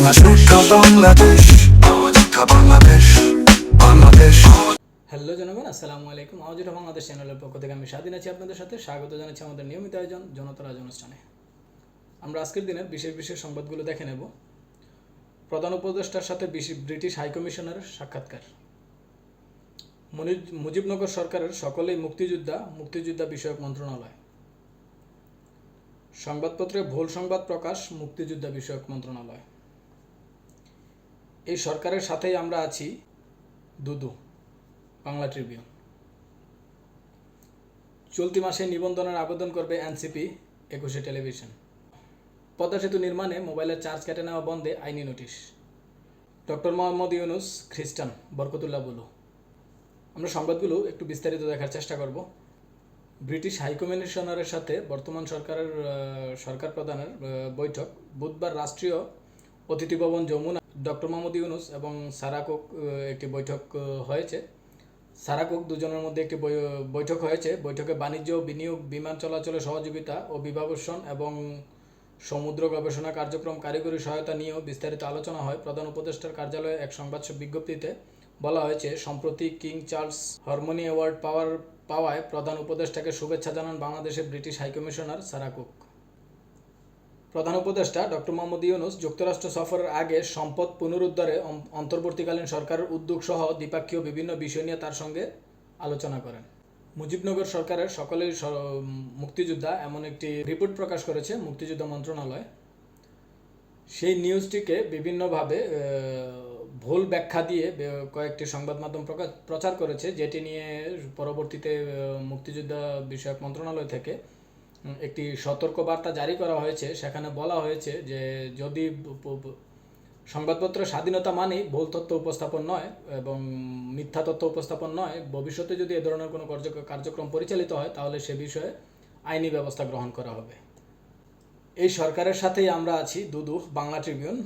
Hello জনগণ, আসসালামু আলাইকুম। আওয়াজ ওঠা বাংলাদেশ চ্যানেলের পক্ষ থেকে আমি স্বাধীন আছি আপনাদের সাথে। স্বাগত জানাচ্ছি আমাদের নিয়মিত আয়োজন জনতার আয়োজন অনুষ্ঠানে। আমরা আজকের দিনের বিশেষ বিশেষ সংবাদগুলো দেখে নেব। প্রধান উপদেষ্টার সাথে ব্রিটিশ হাইকমিশনার সাক্ষাৎকার। মুজিবনগর সরকারের সকলেই মুক্তিযোদ্ধা বিষয়ক মন্ত্রণালয়। সংবাদপত্রে ভুল সংবাদ প্রকাশ, মুক্তিযোদ্ধা বিষয়ক মন্ত্রণালয়। এই সরকারের সাথেই আমরা আছি, দুদু, বাংলা ট্রিবিউন। চলতি মাসে নিবন্ধনের আবেদন করবে এনসিপি, 21 টেলিভিশন। পদ্মা সেতু নির্মাণে মোবাইলের চার্জ কেটে নেওয়া বন্ধে আইনি নোটিশ। ডক্টর মোহাম্মদ ইউনুস খ্রিস্টান, বরকতুল্লাহ বুলু। আমরা সংবাদগুলো একটু বিস্তারিত দেখার চেষ্টা করব। ব্রিটিশ হাইকমিশনারের সাথে বর্তমান সরকার প্রধানের বৈঠক বুধবার রাষ্ট্রীয় অতিথি ভবন যমুনা। ডক্টর মোহাম্মদ ইউনুস এবং সারা কুক একটি বৈঠক হয়েছে। সারা কুক দুজনের মধ্যে একটি বৈঠক হয়েছে। বৈঠকে বাণিজ্য, বিনিয়োগ, বিমান চলাচলে সহযোগিতা, অভিবাসন এবং সমুদ্র গবেষণা কার্যক্রম, কারিগরি সহায়তা নিয়েও বিস্তারিত আলোচনা হয়। প্রধান উপদেষ্টার কার্যালয়ে এক সংবাদ বিজ্ঞপ্তিতে বলা হয়েছে, সম্প্রতি কিং চার্লস হারমোনি অ্যাওয়ার্ড পাওয়ায় প্রধান উপদেষ্টাকে শুভেচ্ছা জানান বাংলাদেশের ব্রিটিশ হাইকমিশনার সারা কুক। প্রধান উপদেষ্টা ডক্টর মোহাম্মদ ইউনুস যুক্তরাষ্ট্র সফরের আগে সম্পদ পুনরুদ্ধারে অন্তর্বর্তীকালীন সরকারের উদ্যোগ সহ দ্বিপাক্ষীয় বিভিন্ন বিষয় নিয়ে তার সঙ্গে আলোচনা করেন। মুজিবনগর সরকারের সকলেই মুক্তিযোদ্ধা, এমন একটি রিপোর্ট প্রকাশ করেছে মুক্তিযোদ্ধা মন্ত্রণালয়। সেই নিউজটিকে বিভিন্নভাবে ভুল ব্যাখ্যা দিয়ে কয়েকটি সংবাদ মাধ্যম প্রচার করেছে, যেটি নিয়ে পরবর্তীতে মুক্তিযোদ্ধা বিষয়ক মন্ত্রণালয় থেকে একটি সতর্কবার্তা জারি করা হয়েছে। সেখানে বলা হয়েছে যে যদি সংবাদপত্র স্বাধীনতা মানেই ভুল তথ্য উপস্থাপন নয় এবং মিথ্যা তথ্য উপস্থাপন নয়, ভবিষ্যতে যদি এ ধরনের কোনো কার্যক্রম পরিচালিত হয় তাহলে সে বিষয়ে আইনি ব্যবস্থা গ্রহণ করা হবে। এই সরকারের সাথেই আমরা আছি, দুদু, বাংলা ট্রিবিউন।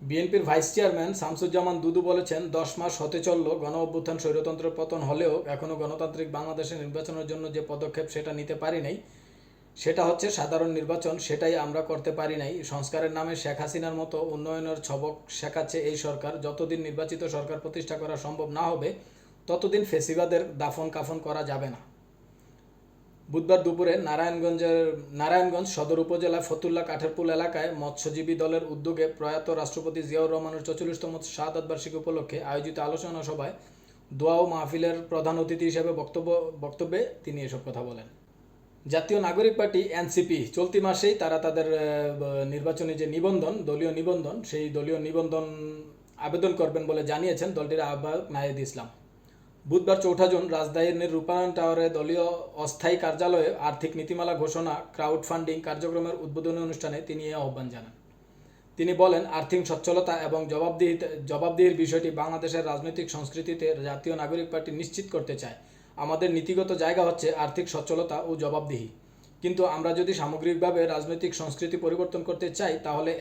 বিএনপির ভাইস চেয়ারম্যান শামসুজ্জামান দুদু বলেছেন, 10 মাস হতে চলল গণ অভ্যুত্থান, স্বৈরতন্ত্রের পতন হলেও এখনও গণতান্ত্রিক বাংলাদেশে নির্বাচনের জন্য যে পদক্ষেপ সেটা নিতে পারি নাই, সেটা হচ্ছে সাধারণ নির্বাচন। সেটাই আমরা করতে পারি নাই। সংস্কারের নামে শেখ হাসিনার মতো উন্নয়নের ছবক শেখাচ্ছে এই সরকার। যতদিন নির্বাচিত সরকার প্রতিষ্ঠা করা সম্ভব না হবে ততদিন দাফন কাফন করা যাবে না। বুধবার দুপুরে নারায়ণগঞ্জ সদর উপজেলার ফতুল্লা কাঠেরপুল এলাকায় মৎস্যজীবী দলের উদ্যোগে প্রয়াত রাষ্ট্রপতি জিয়াউর রহমানের 44তম শাহাদাত বার্ষিকী উপলক্ষে আয়োজিত আলোচনা সভায় দোয়া ও মাহফিলের প্রধান অতিথি হিসেবে বক্তব্যে তিনি এসব কথা বলেন। জাতীয় নাগরিক পার্টি এনসিপি চলতি মাসেই তারা তাদের নির্বাচনী যে দলীয় নিবন্ধন, সেই দলীয় নিবন্ধন আবেদন করবেন বলে জানিয়েছেন দলটির আহ্বায়ক নাহিদ ইসলাম। বুধবার 4 জুন রাজধানীর রূপায়ণ টাওয়ারে দলীয় অস্থায়ী কার্যালয়ে আর্থিক নীতিমালা ঘোষণা, ক্রাউড ফান্ডিং কার্যক্রমের উদ্বোধনী অনুষ্ঠানে তিনি এই আহ্বান জানান। তিনি বলেন, আর্থিক সচ্ছলতা এবং জবাবদিহির বিষয়টি বাংলাদেশের রাজনৈতিক সংস্কৃতিতে জাতীয় নাগরিক পার্টি নিশ্চিত করতে চায়। আমাদের নীতিগত জায়গা হচ্ছে আর্থিক সচ্ছলতা ও জবাবদিহি, কিন্তু আমরা যদি সামগ্রিকভাবে রাজনৈতিক সংস্কৃতি পরিবর্তন করতে চাই তাহলে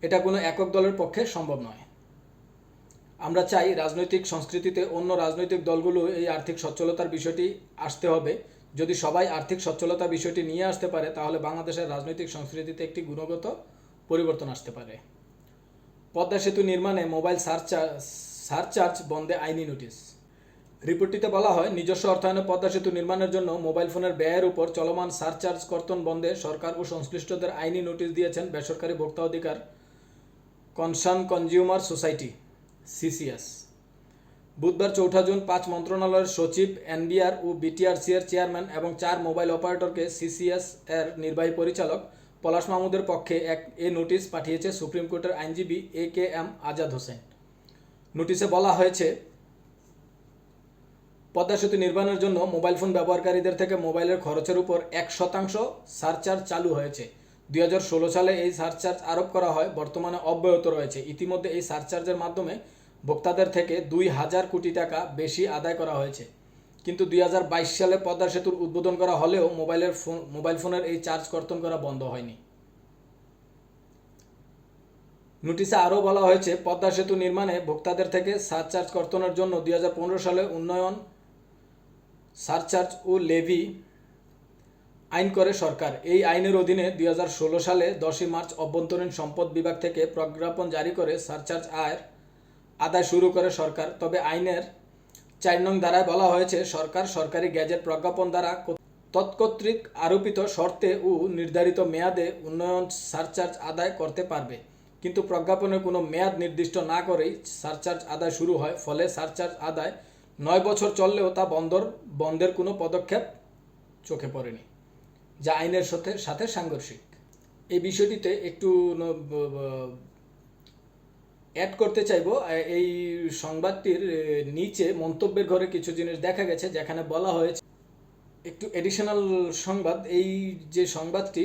এটা কোনো একক দলের পক্ষে সম্ভব নয়। আমরা চাই রাজনৈতিক সংস্কৃতিতে অন্য রাজনৈতিক দলগুলো এই আর্থিক সচ্ছলতার বিষয়টি আসতে হবে। যদি সবাই আর্থিক সচ্ছলতা বিষয়টি নিয়ে আসতে পারে তাহলে বাংলাদেশের রাজনৈতিক সংস্কৃতিতে একটি গুণগত পরিবর্তন আসতে পারে। পদ্মা সেতু নির্মাণে মোবাইল সারচার্জ বন্ধে আইনি নোটিশ। রিপোর্টটিতে বলা হয়, নিজস্ব অর্থায়নে পদ্মা সেতু নির্মাণের জন্য মোবাইল ফোনের ব্যয়ের উপর চলমান সারচার্জ কর্তন বন্ধে সরকার ও সংশ্লিষ্টদের আইনি নোটিশ দিয়েছেন বেসরকারি ভোক্তা অধিকার কনসার্ন কনজিউমার সোসাইটি, সিসিএস। বুধবার 4 জুন 5 মন্ত্রণালয়ের সচিব, এনবিআর ও বিটিআরসি এর চেয়ারম্যান এবং 4 মোবাইল অপারেটরকে সিসিএস এর নির্বাহী পরিচালক পলাশ মাহমুদের পক্ষে এ নোটিশ পাঠিয়েছে সুপ্রিম কোর্টের আইনজীবী AKM আজাদ হোসেন। নোটিশে বলা হয়েছে, পদ্মা সেতু নির্মাণের জন্য মোবাইল ফোন ব্যবহারকারীদের থেকে মোবাইলের খরচের উপর 1% সারচার্জ চালু হয়েছে। 2016 সালে এই সারচার্জ আরোপ করা হয়, বর্তমানে অব্যাহত রয়েছে। ইতিমধ্যে এই সারচার্জের মাধ্যমে ভোক্তাদের থেকে 2000 কোটি টাকা বেশি আদায় করা হয়েছে। কিন্তু 2022 সালে পদ্মা সেতুর উদ্বোধন করা হলেও মোবাইল ফোনের এই চার্জ কর্তন করা বন্ধ হয়নি। নোটিশে আরও বলা হয়েছে, পদ্মা সেতু নির্মাণে ভোক্তাদের থেকে সারচার্জ কর্তনের জন্য 2015 সালে উন্নয়ন সারচার্জ ও লেভি আইন করে সরকার। এই আইনের অধীনে 2016 সালে 10ই মার্চ অভ্যন্তরীণ সম্পদ বিভাগ থেকে প্রজ্ঞাপন জারি করে সারচার্জ আদায় শুরু করে সরকার। তবে আইনের 4 নং ধারায় বলা হয়েছে, সরকার সরকারি গেজেট প্রজ্ঞাপন দ্বারা তৎকর্তৃক আরোপিত শর্তে ও নির্ধারিত মেয়াদে উন্নয়ন সারচার্জ আদায় করতে পারবে। কিন্তু প্রজ্ঞাপনের কোনো মেয়াদ নির্দিষ্ট না করেই সারচার্জ আদায় শুরু হয়। ফলে সারচার্জ আদায় 9 বছর চললেও তা বন্ধের কোনো পদক্ষেপ চোখে পড়েনি, যা আইনের সাথে সাংঘর্ষিক। এই বিষয়টিতে একটু অ্যাড করতে চাইব। এই সংবাদটির নিচে মন্তব্যের ঘরে কিছু জিনিস দেখা গেছে, যেখানে বলা হয়েছে একটু এডিশনাল সংবাদ। এই যে সংবাদটি,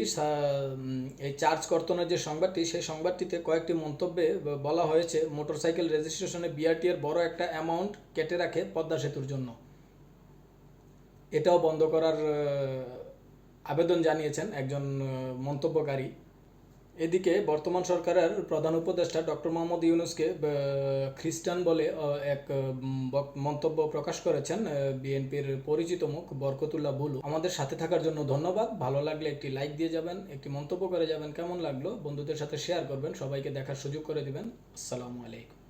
এই চার্জ কর্তনের যে সংবাদটি, সেই সংবাদটিতে কয়েকটি মন্তব্যে বলা হয়েছে মোটরসাইকেল রেজিস্ট্রেশনে বিআরটি এর বড় একটা অ্যামাউন্ট কেটে রাখে পদ্মা সেতুর জন্য। এটাও বন্ধ করার আবেদন জানিয়েছেন একজন মন্তব্যকারী। এদিকে বর্তমান সরকারের প্রধান উপদেষ্টা ডক্টর মোহাম্মদ ইউনূসকে খ্রিস্টান বলে এক মন্তব্য প্রকাশ করেছেন বিএনপির পরিচিত মুখ বরকতুল্লাহ বুলু। আমাদের সাথে থাকার জন্য ধন্যবাদ। ভালো লাগলে একটি লাইক দিয়ে যাবেন, একটি মন্তব্য করে যাবেন কেমন লাগলো, বন্ধুদের সাথে শেয়ার করবেন, সবাইকে দেখার সুযোগ করে দিবেন। আসসালামু আলাইকুম।